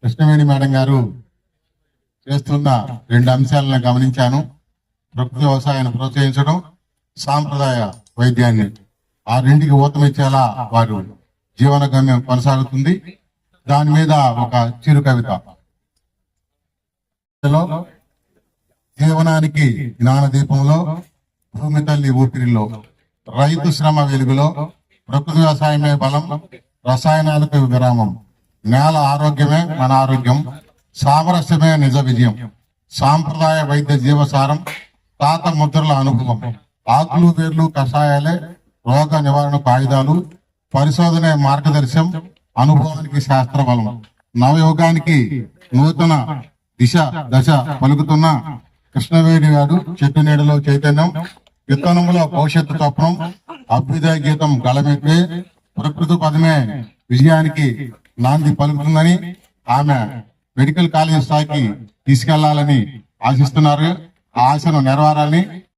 Krishnaveni madam గారు చేస్తున్న రెండు అంశాలను గమనించాను. ప్రకృతి వ్యవసాయాన్ని ప్రోత్సహించడం, సాంప్రదాయ వైద్యాన్ని ఆ రెండుకి ఊతమిచ్చేలా వారు జీవన గమ్యం కొనసాగుతుంది. దాని మీద ఒక చిరు కవిత. జీవనానికి జ్ఞాన దీపంలో, భూమి తల్లి ఊపిరిలో, రైతు శ్రమ వెలుగులో, ప్రకృతి వ్యవసాయమే బలం, రసాయనాలకు విరామం, నేల ఆరోగ్యమే మన ఆరోగ్యం, సామరస్యమే నిజ విజయం, సాంప్రదాయ వైద్య జీవసారం, తాత ముద్రల అనుభవం, ఆకులు వేర్లు కషాయాలే రోగ నివారణకు ఆయుధాలు, పరిశోధనే మార్గదర్శనం, అనుభవానికి శాస్త్ర బలం, నవయోగానికి నూతన దశ పలుకుతున్న కృష్ణవేణి గారు చెట్టు నీడలో చైతన్యం, విత్తనములో భవిష్యత్తు తప్పనం, అభ్యుదయ గీతం గళమెత్తే, ప్రకృతి పదమే విజయానికి నాంది పలుకుతుందని, ఆమె మెడికల్ కాలేజ్ స్థాయికి తీసుకెళ్లాలని ఆశిస్తున్నారు. ఆ ఆశను నెరవేరాలని